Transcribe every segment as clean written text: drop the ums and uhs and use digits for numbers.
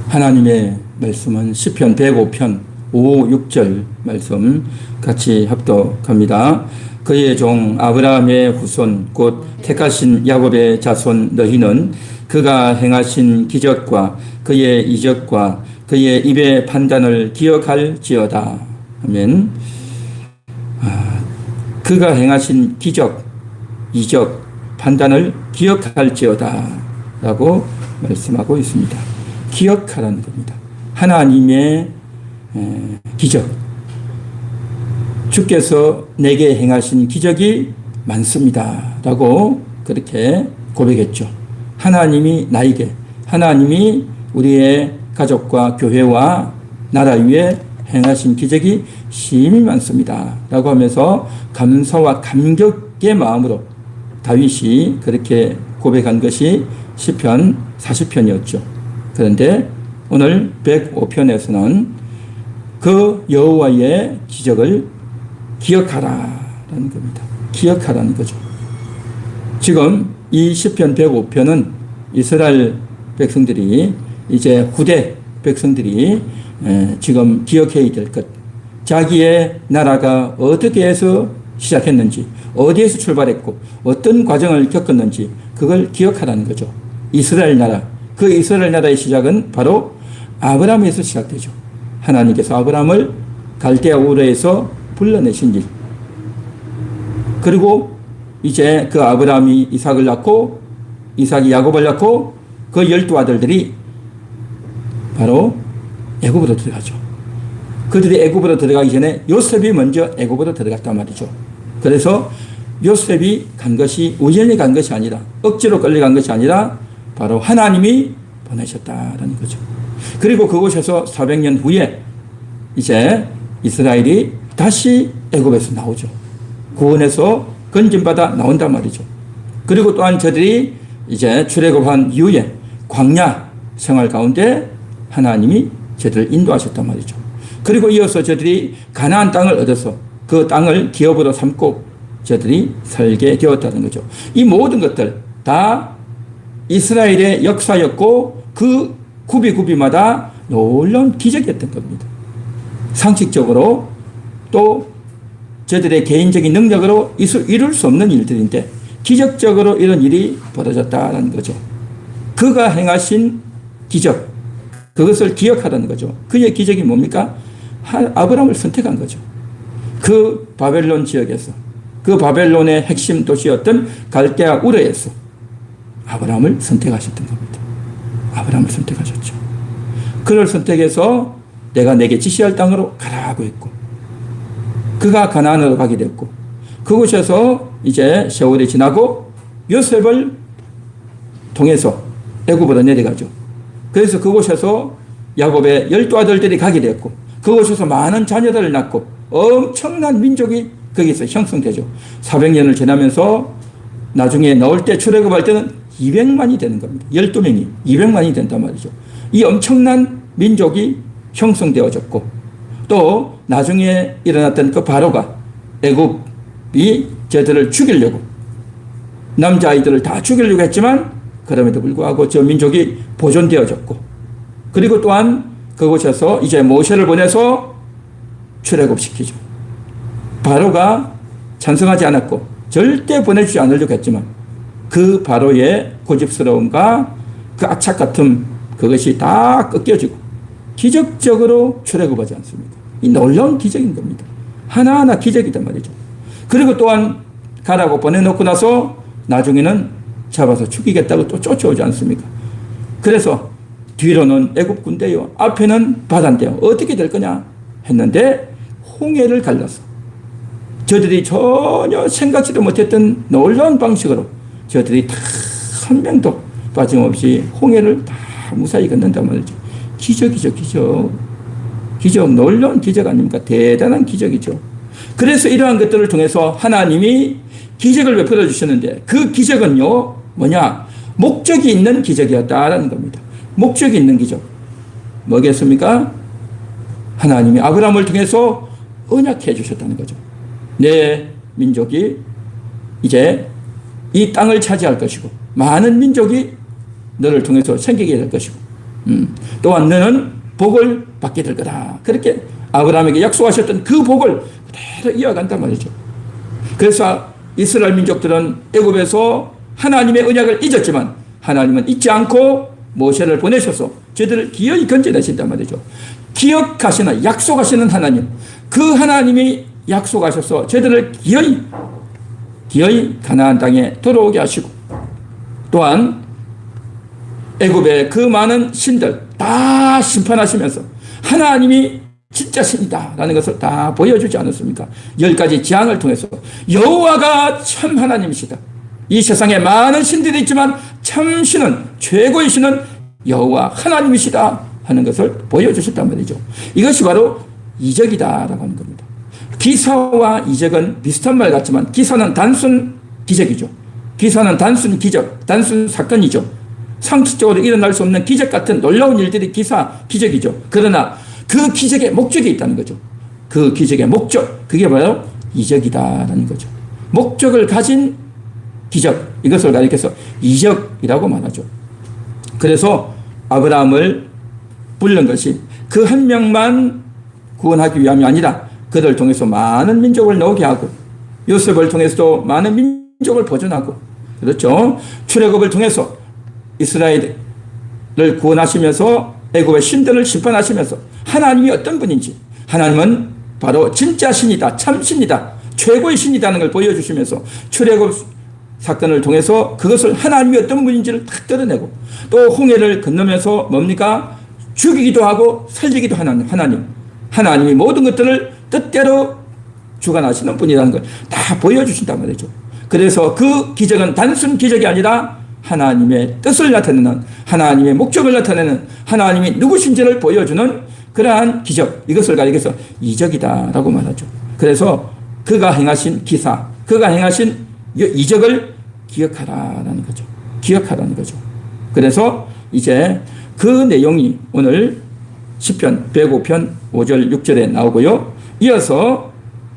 하나님의 말씀은 시편 105편 5, 6절 말씀 같이 합독합니다. 그의 종 아브라함의 후손 곧 택하신 야곱의 자손 너희는 그가 행하신 기적과 그의 이적과 그의 입의 판단을 기억할지어다. 아멘. 그가 행하신 기적, 이적, 판단을 기억할지어다 라고 말씀하고 있습니다. 기억하라는 겁니다. 하나님의 기적, 주께서 내게 행하신 기적이 많습니다 라고 그렇게 고백했죠. 하나님이 나에게, 하나님이 우리의 가족과 교회와 나라 위에 행하신 기적이 심히 많습니다 라고 하면서 감사와 감격의 마음으로 다윗이 그렇게 고백한 것이 시편 40편이었죠. 그런데 오늘 105편에서는 그 여호와의 기적을 기억하라라는 겁니다. 기억하라는 거죠. 지금 이 시편 105편은 이스라엘 백성들이 이제 후대 백성들이 지금 기억해야 될 것, 자기의 나라가 어떻게 해서 시작했는지, 어디에서 출발했고 어떤 과정을 겪었는지 그걸 기억하라는 거죠. 이스라엘 나라, 그 이스라엘 나라의 시작은 바로 아브라함에서 시작되죠. 하나님께서 아브라함을 갈대아 우르에서 불러내신 일, 그리고 이제 그 아브라함이 이삭을 낳고 이삭이 야곱을 낳고 그 12아들들이 바로 애굽으로 들어가죠. 그들이 애굽으로 들어가기 전에 요셉이 먼저 애굽으로 들어갔단 말이죠. 그래서 요셉이 간 것이 우연히 간 것이 아니라, 억지로 끌려간 것이 아니라 바로 하나님이 보내셨다라는 거죠. 그리고 그곳에서 400년 후에 이제 이스라엘이 다시 애굽에서 나오죠. 구원에서 건진받아 나온단 말이죠. 그리고 또한 저들이 이제 출애굽한 이후에 광야 생활 가운데 하나님이 저들을 인도하셨단 말이죠. 그리고 이어서 저들이 가나안 땅을 얻어서 그 땅을 기업으로 삼고 저들이 살게 되었다는 거죠. 이 모든 것들 다 이스라엘의 역사였고 그 구비구비마다 놀라운 기적이었던 겁니다. 상식적으로 또 저들의 개인적인 능력으로 이룰 수 없는 일들인데 기적적으로 이런 일이 벌어졌다는 거죠. 그가 행하신 기적, 그것을 기억하라는 거죠. 그의 기적이 뭡니까? 아브라함을 선택한 거죠. 그 바벨론 지역에서, 그 바벨론의 핵심 도시였던 갈대아 우르에서 아브라함을 선택하셨던 겁니다. 아브라함을 선택하셨죠. 그를 선택해서 내가 내게 지시할 땅으로 가라고 했고, 그가 가나안으로 가게 됐고, 그곳에서 이제 세월이 지나고 요셉을 통해서 애굽으로 내려가죠. 그래서 그곳에서 야곱의 12아들들이 가게 됐고, 그곳에서 많은 자녀들을 낳고 엄청난 민족이 거기서 형성되죠. 400년을 지나면서 나중에 나올 때 출애굽할 때는 200만이 되는 겁니다. 12명이 200만이 된단 말이죠. 이 엄청난 민족이 형성되어졌고, 또 나중에 일어났던 그 바로가 애굽이 저들을 죽이려고, 남자아이들을 다 죽이려고 했지만 그럼에도 불구하고 저 민족이 보존되어졌고, 그리고 또한 그곳에서 이제 모세를 보내서 출애굽시키죠. 바로가 찬성하지 않았고 절대 보내주지 않으려고 했지만 그 바로의 고집스러움과 그 악착 같은 그것이 다 꺾여지고 기적적으로 출애굽하지 않습니까? 이 놀라운 기적인 겁니다. 하나하나 기적이단 말이죠. 그리고 또한 가라고 보내놓고 나서 나중에는 잡아서 죽이겠다고 또 쫓아오지 않습니까? 그래서 뒤로는 애굽 군대요, 앞에는 바다인데요, 어떻게 될 거냐 했는데 홍해를 갈라서 저들이 전혀 생각지도 못했던 놀라운 방식으로 저들이 다 한 명도 빠짐없이 홍해를 다 무사히 건넌단 말이죠. 기적이죠, 기적. 기적, 놀라운 기적 아닙니까? 대단한 기적이죠. 그래서 이러한 것들을 통해서 하나님이 기적을 베풀어 주셨는데 그 기적은요, 뭐냐? 목적이 있는 기적이었다라는 겁니다. 목적이 있는 기적. 뭐겠습니까? 하나님이 아브라함을 통해서 언약해 주셨다는 거죠. 내 민족이 이제 이 땅을 차지할 것이고 많은 민족이 너를 통해서 생기게 될 것이고 또한 너는 복을 받게 될 거다. 그렇게 아브라함에게 약속하셨던 그 복을 그대로 이어간단 말이죠. 그래서 이스라엘 민족들은 애굽에서 하나님의 언약을 잊었지만 하나님은 잊지 않고 모세를 보내셔서 저들을 기어이 건져내신단 말이죠. 기억하시는, 약속하시는 하나님, 그 하나님이 약속하셔서 저들을 기어이 가나안 땅에 돌아오게 하시고, 또한 애굽의 그 많은 신들 다 심판하시면서 하나님이 진짜 신이다라는 것을 다 보여주지 않았습니까? 10가지 재앙을 통해서 여호와가 참 하나님이시다. 이 세상에 많은 신들이 있지만 참 신은, 최고의 신은 여호와 하나님이시다 하는 것을 보여주셨단 말이죠. 이것이 바로 이적이다라고 하는 겁니다. 기사와 이적은 비슷한 말 같지만 기사는 단순 기적이죠. 기사는 단순 기적, 단순 사건이죠. 상식적으로 일어날 수 없는 기적 같은 놀라운 일들이 기적이죠. 그러나 그 기적의 목적이 있다는 거죠. 그 기적의 목적, 그게 바로 이적이다라는 거죠. 목적을 가진 기적, 이것을 가리켜서 이적이라고 말하죠. 그래서 아브라함을 부른 것이 그 한 명만 구원하기 위함이 아니라 그를 통해서 많은 민족을 나오게 하고, 요셉을 통해서도 많은 민족을 보존하고, 그렇죠. 출애굽을 통해서 이스라엘을 구원하시면서 애굽의 신들을 심판하시면서 하나님이 어떤 분인지, 하나님은 바로 진짜 신이다, 참 신이다, 최고의 신이라는 걸 보여주시면서 출애굽 사건을 통해서 그것을 하나님이 어떤 분인지를 탁 드러내고, 또 홍해를 건너면서 뭡니까? 죽이기도 하고 살리기도 하는 하나님이 모든 것들을 뜻대로 주관하시는 분이라는 걸 다 보여주신단 말이죠. 그래서 그 기적은 단순 기적이 아니라 하나님의 뜻을 나타내는, 하나님의 목적을 나타내는, 하나님이 누구신지를 보여주는 그러한 기적, 이것을 가리켜서 이적이다라고 말하죠. 그래서 그가 행하신 기사, 그가 행하신 이적을 기억하라는 거죠. 기억하라는 거죠. 그래서 이제 그 내용이 오늘 시편 105편 5절 6절에 나오고요. 이어서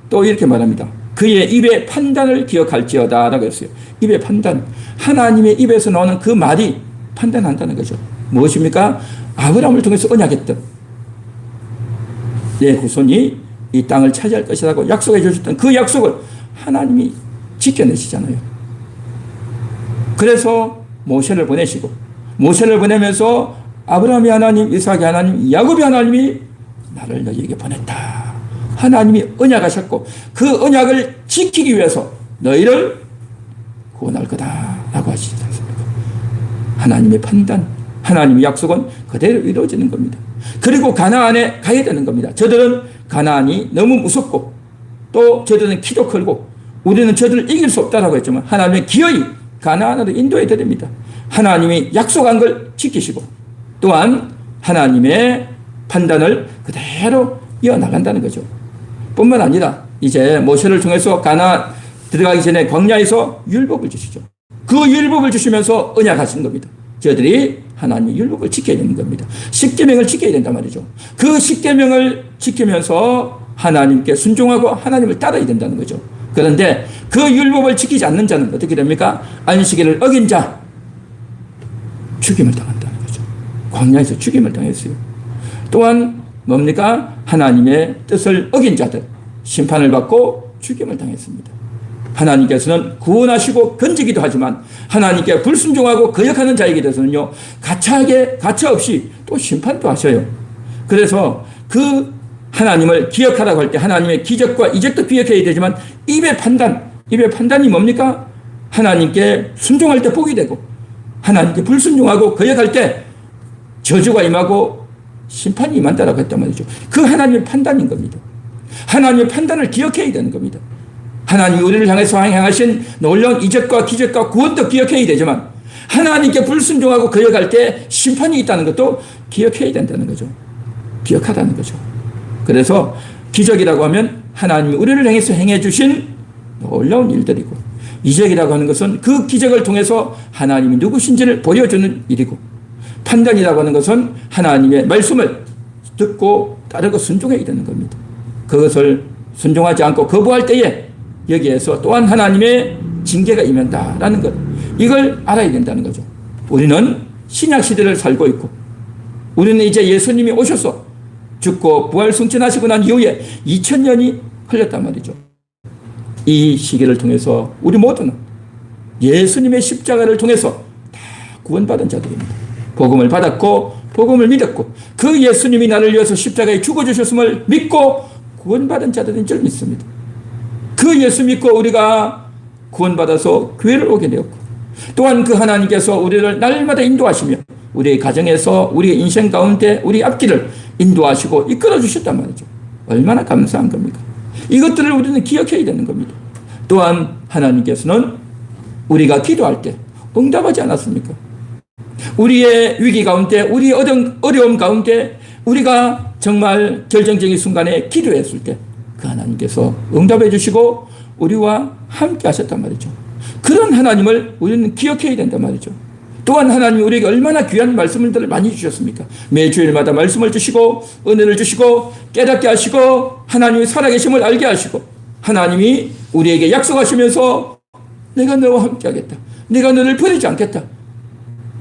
또 이렇게 말합니다. 그의 입의 판단을 기억할지어다 라고 했어요. 입의 판단, 하나님의 입에서 나오는 그 말이 판단한다는 거죠. 무엇입니까? 아브라함을 통해서 언약했던, 내 후손이 이 땅을 차지할 것이라고 약속해 주셨던 그 약속을 하나님이 지켜내시잖아요. 그래서 모세를 보내시고, 모세를 보내면서 아브라함의 하나님, 이삭의 하나님, 야곱의 하나님이 나를 너희에게 보냈다. 하나님이 언약하셨고 그 언약을 지키기 위해서 너희를 구원할 거다라고 하시지 않습니까? 하나님의 판단, 하나님의 약속은 그대로 이루어지는 겁니다. 그리고 가나안에 가야 되는 겁니다. 저들은 가나안이 너무 무섭고 또 저들은 키도 크고 우리는 저들을 이길 수 없다라고 했지만 하나님의 기어이 가나안으로 인도해 드립니다. 하나님이 약속한 걸 지키시고 또한 하나님의 판단을 그대로 이어나간다는 거죠. 뿐만 아니라 이제 모세를 통해서 가나안 들어가기 전에 광야에서 율법을 주시죠. 그 율법을 주시면서 언약하시는 겁니다. 저들이 하나님의 율법을 지켜야 되는 겁니다. 십계명을 지켜야 된단 말이죠. 그 십계명을 지키면서 하나님께 순종하고 하나님을 따라야 된다는 거죠. 그런데 그 율법을 지키지 않는 자는 어떻게 됩니까? 안식일을 어긴 자 죽임을 당한다는 거죠. 광야에서 죽임을 당했어요. 또한 뭡니까? 하나님의 뜻을 어긴 자들 심판을 받고 죽임을 당했습니다. 하나님께서는 구원하시고 건지기도 하지만 하나님께 불순종하고 거역하는 자에게 대해서는요 가차 없이 또 심판도 하셔요. 그래서 그 하나님을 기억하라고 할 때 하나님의 기적과 이적도 기억해야 되지만 입의 판단이 뭡니까? 하나님께 순종할 때 복이 되고 하나님께 불순종하고 거역할 때 저주가 임하고 심판이 임한다라고 했단 말이죠. 그 하나님의 판단인 겁니다. 하나님의 판단을 기억해야 되는 겁니다. 하나님이 우리를 향해서 행하신 놀라운 이적과 기적과 구원도 기억해야 되지만 하나님께 불순종하고 거역할 때 심판이 있다는 것도 기억해야 된다는 거죠. 기억하라는 거죠. 그래서 기적이라고 하면 하나님이 우리를 향해서 행해 주신 놀라운 일들이고 이적이라고 하는 것은 그 기적을 통해서 하나님이 누구신지를 보여주는 일이고 판단이라고 하는 것은 하나님의 말씀을 듣고 따르고 순종해야 되는 겁니다. 그것을 순종하지 않고 거부할 때에 여기에서 또한 하나님의 징계가 임한다라는 것, 이걸 알아야 된다는 거죠. 우리는 신약 시대를 살고 있고 우리는 이제 예수님이 오셔서 죽고 부활 승천하시고 난 이후에 2000년이 흘렀단 말이죠. 이 시기를 통해서 우리 모두는 예수님의 십자가를 통해서 다 구원받은 자들입니다. 복음을 받았고 복음을 믿었고 그 예수님이 나를 위해서 십자가에 죽어주셨음을 믿고 구원받은 자들인 줄 믿습니다. 그 예수 믿고 우리가 구원받아서 교회를 오게 되었고 또한 그 하나님께서 우리를 날마다 인도하시며 우리의 가정에서 우리의 인생 가운데 우리 앞길을 인도하시고 이끌어 주셨단 말이죠. 얼마나 감사한 겁니까? 이것들을 우리는 기억해야 되는 겁니다. 또한 하나님께서는 우리가 기도할 때 응답하지 않았습니까? 우리의 위기 가운데 우리의 어려움 가운데 우리가 정말 결정적인 순간에 기도했을 때 그 하나님께서 응답해 주시고 우리와 함께 하셨단 말이죠. 그런 하나님을 우리는 기억해야 된단 말이죠. 또한 하나님이 우리에게 얼마나 귀한 말씀들을 많이 주셨습니까? 매주일마다 말씀을 주시고 은혜를 주시고 깨닫게 하시고 하나님이 살아계심을 알게 하시고 하나님이 우리에게 약속하시면서 내가 너와 함께 하겠다. 내가 너를 버리지 않겠다.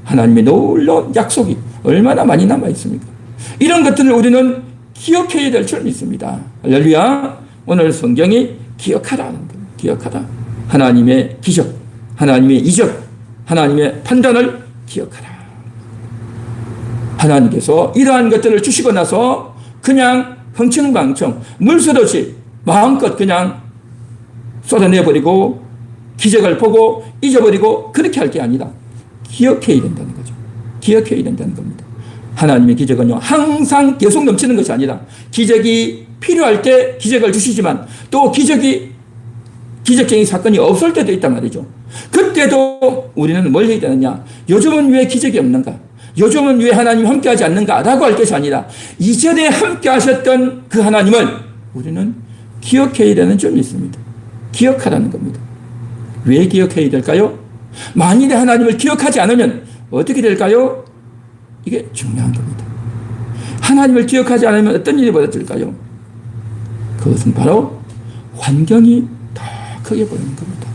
하나님의 놀라운 약속이 얼마나 많이 남아 있습니까? 이런 것들을 우리는 기억해야 될 줄 믿습니다. 할렐루야. 오늘 성경이 기억하라는 겁니다. 기억하라. 하나님의 기적, 하나님의 이적, 하나님의 판단을 기억하라. 하나님께서 이러한 것들을 주시고 나서 그냥 흥청망청 물소듯이 마음껏 그냥 쏟아내버리고 기적을 보고 잊어버리고 그렇게 할 게 아니라 기억해야 된다는 거죠. 기억해야 된다는 겁니다. 하나님의 기적은요 항상 계속 넘치는 것이 아니라 기적이 필요할 때 기적을 주시지만 또 기적적인 사건이 없을 때도 있단 말이죠. 그때도 우리는 뭘 해야 되느냐? 요즘은 왜 기적이 없는가? 요즘은 왜 하나님 함께 하지 않는가? 라고 할 것이 아니라 이전에 함께 하셨던 그 하나님을 우리는 기억해야 되는 점이 있습니다. 기억하라는 겁니다. 왜 기억해야 될까요? 만일에 하나님을 기억하지 않으면 어떻게 될까요? 이게 중요한 겁니다. 하나님을 기억하지 않으면 어떤 일이 벌어질까요? 그것은 바로 환경이 더 크게 보이는 겁니다.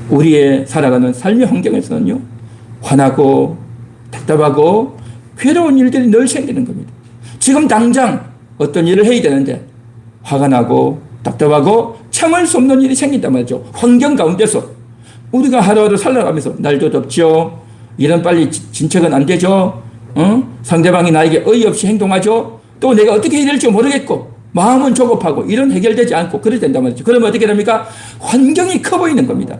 우리의 살아가는 삶의 환경에서는요, 화나고 답답하고 괴로운 일들이 늘 생기는 겁니다. 지금 당장 어떤 일을 해야 되는데 화가 나고 답답하고 참을 수 없는 일이 생긴단 말이죠. 환경 가운데서 우리가 하루하루 살아가면서 날도 덥죠. 일은 빨리 진척은 안 되죠. 상대방이 나에게 어이없이 행동하죠. 또 내가 어떻게 해야 될지 모르겠고 마음은 조급하고 일은 해결되지 않고 그래야 된단 말이죠. 그러면 어떻게 됩니까? 환경이 커 보이는 겁니다.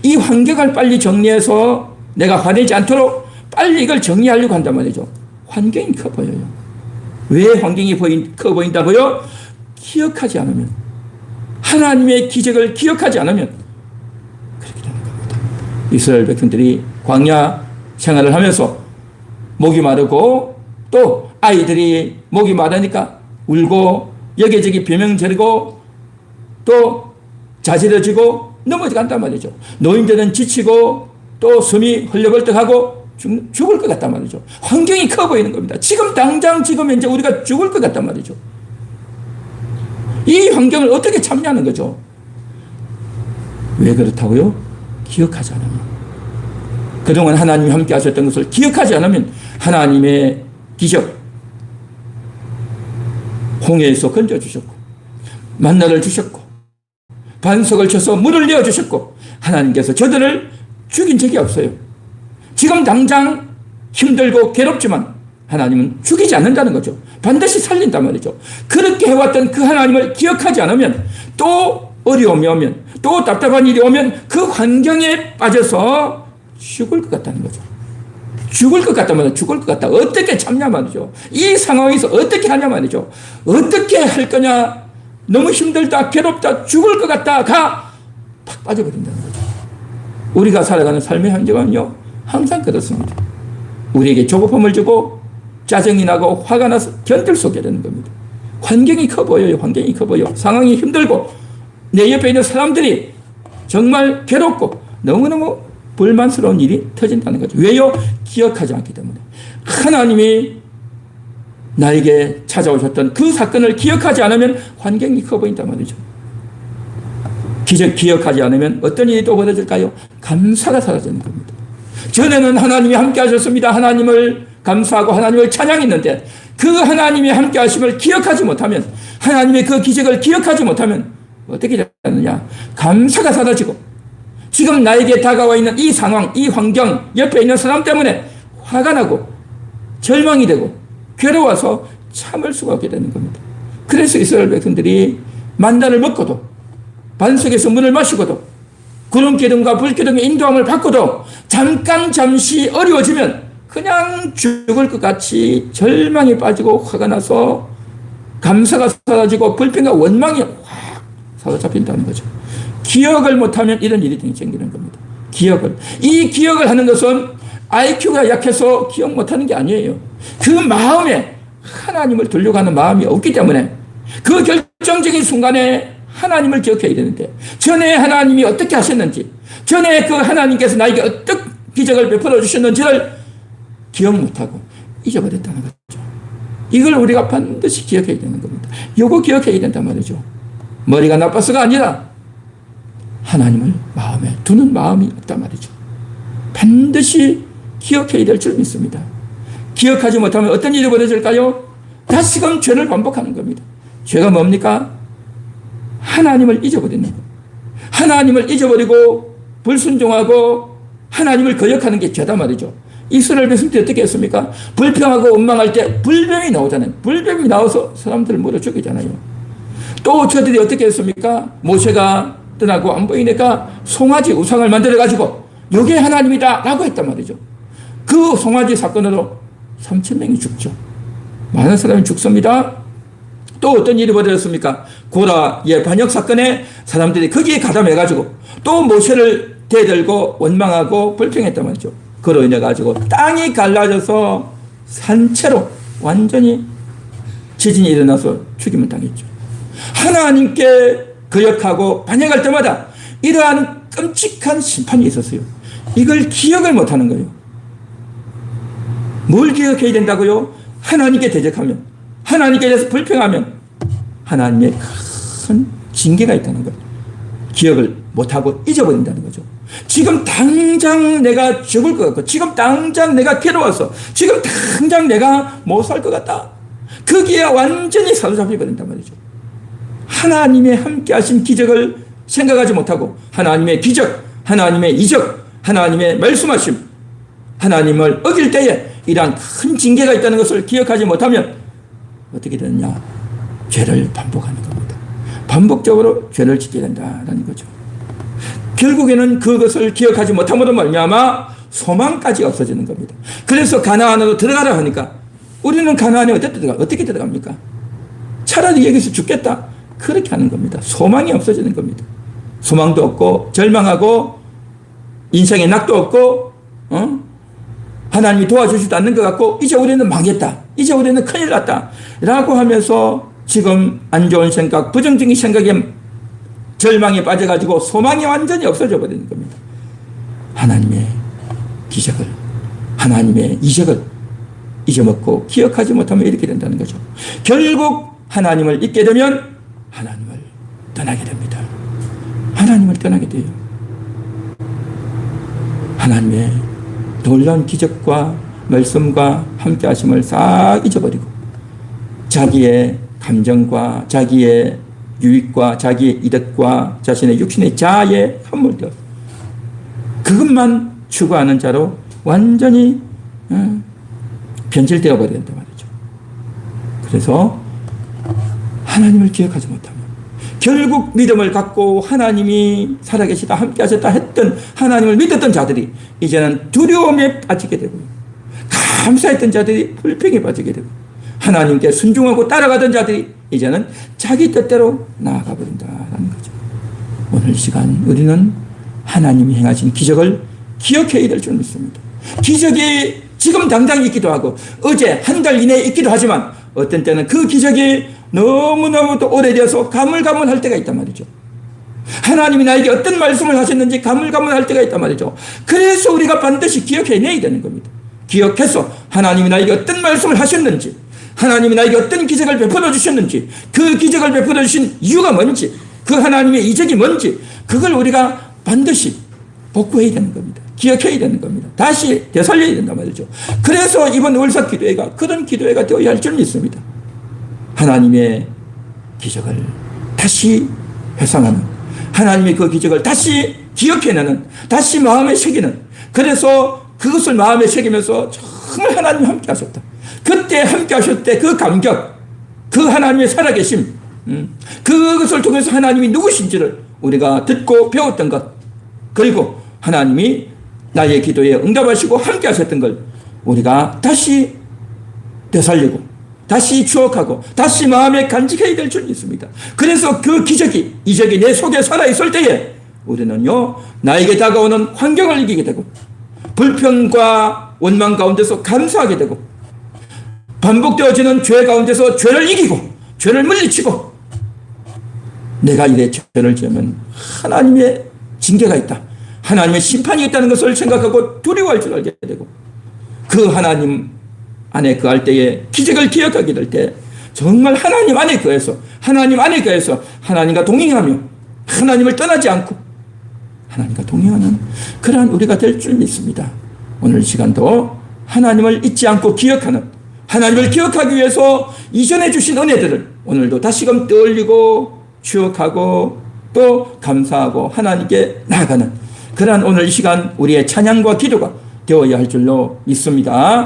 이 환경을 빨리 정리해서 내가 화내지 않도록 빨리 이걸 정리하려고 한단 말이죠. 환경이 커 보여요. 왜 환경이 커 보인다고요? 기억하지 않으면, 하나님의 기적을 기억하지 않으면 그렇게 되는 겁니다. 이스라엘 백성들이 광야 생활을 하면서 목이 마르고 또 아이들이 목이 마르니까 울고 여기저기 비명 지르고 또 자지러지고 넘어간단 말이죠. 노인들은 지치고 또 숨이 헐레벌떡하고 죽을 것 같단 말이죠. 환경이 커 보이는 겁니다. 지금 당장 지금 현재 우리가 죽을 것 같단 말이죠. 이 환경을 어떻게 참여하는 거죠? 왜 그렇다고요? 기억하지 않으면. 그동안 하나님이 함께 하셨던 것을 기억하지 않으면 하나님의 기적, 홍해에서 건져주셨고 만나를 주셨고 반석을 쳐서 물을 내어주셨고 하나님께서 저들을 죽인 적이 없어요. 지금 당장 힘들고 괴롭지만 하나님은 죽이지 않는다는 거죠. 반드시 살린단 말이죠. 그렇게 해왔던 그 하나님을 기억하지 않으면 또 어려움이 오면 또 답답한 일이 오면 그 환경에 빠져서 죽을 것 같다는 거죠. 죽을 것 같단 말이죠. 죽을 것 같다. 어떻게 참냐 말이죠. 이 상황에서 어떻게 하냐 말이죠. 어떻게 할 거냐. 너무 힘들다, 괴롭다, 죽을 것 같다가 팍 빠져버린다는 거죠. 우리가 살아가는 삶의 환경은요 항상 그렇습니다. 우리에게 조급함을 주고 짜증이 나고 화가 나서 견딜 수 없게 되는 겁니다. 환경이 커 보여요. 환경이 커 보여. 상황이 힘들고 내 옆에 있는 사람들이 정말 괴롭고 너무너무 불만스러운 일이 터진다는 거죠. 왜요? 기억하지 않기 때문에. 하나님이 나에게 찾아오셨던 그 사건을 기억하지 않으면 환경이 커 보인단 말이죠. 기억하지 않으면 어떤 일이 또 벌어질까요? 감사가 사라지는 겁니다. 전에는 하나님이 함께 하셨습니다. 하나님을 감사하고 하나님을 찬양했는데 그 하나님의 함께 하심을 기억하지 못하면, 하나님의 그 기적을 기억하지 못하면 어떻게 되느냐? 감사가 사라지고 지금 나에게 다가와 있는 이 상황, 이 환경, 옆에 있는 사람 때문에 화가 나고 절망이 되고 괴로워서 참을 수가 없게 되는 겁니다. 그래서 이스라엘 백성들이 만나를 먹고도, 반석에서 물을 마시고도, 구름기둥과 불기둥의 인도함을 받고도 잠시 어려워지면 그냥 죽을 것 같이 절망에 빠지고 화가 나서 감사가 사라지고 불평과 원망이 확 사로잡힌다는 거죠. 기억을 못하면 이런 일이 생기는 겁니다. 이 기억을 하는 것은 IQ가 약해서 기억 못하는 게 아니에요. 그 마음에 하나님을 두려고 하는 마음이 없기 때문에 그 결정적인 순간에 하나님을 기억해야 되는데, 전에 하나님이 어떻게 하셨는지, 전에 그 하나님께서 나에게 어떤 기적을 베풀어 주셨는지를 기억 못하고 잊어버렸다는 거죠. 이걸 우리가 반드시 기억해야 되는 겁니다. 이거 기억해야 된단 말이죠. 머리가 나빠서가 아니라 하나님을 마음에 두는 마음이 없단 말이죠. 반드시 기억해야 될 줄 믿습니다. 기억하지 못하면 어떤 일이 벌어질까요? 다시금 죄를 반복하는 겁니다. 죄가 뭡니까? 하나님을 잊어버리는 것. 하나님을 잊어버리고 불순종하고 하나님을 거역하는 게 죄다 말이죠. 이스라엘 백성들이 어떻게 했습니까? 불평하고 원망할 때 불뱀이 나오잖아요. 불뱀이 나와서 사람들을 물어 죽이잖아요. 또 저들이 어떻게 했습니까? 모세가 떠나고 안 보이니까 송아지 우상을 만들어가지고 이게 하나님이다 라고 했단 말이죠. 그 송아지 사건으로 3,000명이 죽죠. 많은 사람이 죽습니다. 또 어떤 일이 벌어졌습니까? 고라의 반역 사건에 사람들이 거기에 가담해가지고 또 모세를 대들고 원망하고 불평했단 말이죠. 그로 인해 가지고 땅이 갈라져서 산채로 완전히 지진이 일어나서 죽임을 당했죠. 하나님께 거역하고 반역할 때마다 이러한 끔찍한 심판이 있었어요. 이걸 기억을 못하는 거예요. 뭘 기억해야 된다고요? 하나님께 대적하면, 하나님께 대해서 불평하면 하나님의 큰 징계가 있다는 거예요. 기억을 못하고 잊어버린다는 거죠. 지금 당장 내가 죽을 것 같고, 지금 당장 내가 괴로워서, 지금 당장 내가 못 살 것 같다. 거기에 완전히 사로잡혀버린단 말이죠. 하나님의 함께 하신 기적을 생각하지 못하고 하나님의 기적, 하나님의 이적, 하나님의 말씀하심, 하나님을 어길 때에 이러한 큰 징계가 있다는 것을 기억하지 못하면 어떻게 되느냐? 죄를 반복하는 겁니다. 반복적으로 죄를 짓게 된다는 거죠. 결국에는 그것을 기억하지 못함으로 말미암아 소망까지 없어지는 겁니다. 그래서 가나안으로 들어가라 하니까 우리는 가나안에 어떻게 들어갑니까? 차라리 여기서 죽겠다. 그렇게 하는 겁니다. 소망이 없어지는 겁니다. 소망도 없고 절망하고 인생에 낙도 없고 하나님이 도와주지도 않는 것 같고 이제 우리는 망했다. 이제 우리는 큰일 났다. 라고 하면서 지금 안 좋은 생각, 부정적인 생각에 절망에 빠져가지고 소망이 완전히 없어져 버리는 겁니다. 하나님의 기적을, 하나님의 이적을 잊어먹고 기억하지 못하면 이렇게 된다는 거죠. 결국 하나님을 잊게 되면 하나님을 떠나게 됩니다. 하나님을 떠나게 돼요. 하나님의 놀라운 기적과 말씀과 함께 하심을 싹 잊어버리고 자기의 감정과 자기의 유익과 자기의 이득과 자신의 육신의 자아에 함몰되어 그것만 추구하는 자로 완전히 변질되어 버려야 된단 말이죠. 그래서 하나님을 기억하지 못하면 결국 믿음을 갖고 하나님이 살아계시다 함께 하셨다 했던 하나님을 믿었던 자들이 이제는 두려움에 빠지게 되고 감사했던 자들이 불평에 빠지게 되고 하나님께 순종하고 따라가던 자들이 이제는 자기 뜻대로 나아가 버린다는 거죠. 오늘 시간 우리는 하나님이 행하신 기적을 기억해야 될 줄 믿습니다. 기적이 지금 당장 있기도 하고 어제 한 달 이내에 있기도 하지만 어떤 때는 그 기적이 너무너무 오래되어서 가물가물할 때가 있단 말이죠. 하나님이 나에게 어떤 말씀을 하셨는지 가물가물할 때가 있단 말이죠. 그래서 우리가 반드시 기억해내야 되는 겁니다. 기억해서 하나님이 나에게 어떤 말씀을 하셨는지, 하나님이 나에게 어떤 기적을 베풀어 주셨는지, 그 기적을 베풀어 주신 이유가 뭔지, 그 하나님의 이적이 뭔지 그걸 우리가 반드시 복구해야 되는 겁니다. 기억해야 되는 겁니다. 다시 되살려야 된단 말이죠. 그래서 이번 월삭 기도회가 그런 기도회가 되어야 할 줄 믿습니다. 하나님의 기적을 다시 회상하는, 하나님의 그 기적을 다시 기억해내는, 다시 마음에 새기는, 그래서 그것을 마음에 새기면서 정말 하나님 함께 하셨다. 그때 함께 하셨을 때 그 감격, 그 하나님의 살아계심, 그것을 통해서 하나님이 누구신지를 우리가 듣고 배웠던 것, 그리고 하나님이 나의 기도에 응답하시고 함께 하셨던 걸 우리가 다시 되살리고 다시 추억하고 다시 마음에 간직해야 될 줄 있습니다. 그래서 그 기적이, 이적이 내 속에 살아있을 때에 우리는요, 나에게 다가오는 환경을 이기게 되고 불평과 원망 가운데서 감사하게 되고 반복되어지는 죄 가운데서 죄를 이기고 죄를 물리치고, 내가 이래 죄를 지으면 하나님의 징계가 있다, 하나님의 심판이 있다는 것을 생각하고 두려워할 줄 알게 되고, 그 하나님 안에 거할 때에 기적을 기억하게 될 때 정말 하나님 안에 거해서, 하나님 안에 거해서 하나님과 동행하며 하나님을 떠나지 않고 하나님과 동행하는 그러한 우리가 될 줄 믿습니다. 오늘 시간도 하나님을 잊지 않고 기억하는, 하나님을 기억하기 위해서 이전에 주신 은혜들을 오늘도 다시금 떠올리고 추억하고 또 감사하고 하나님께 나아가는 그러한 오늘 이 시간 우리의 찬양과 기도가 되어야 할 줄로 믿습니다.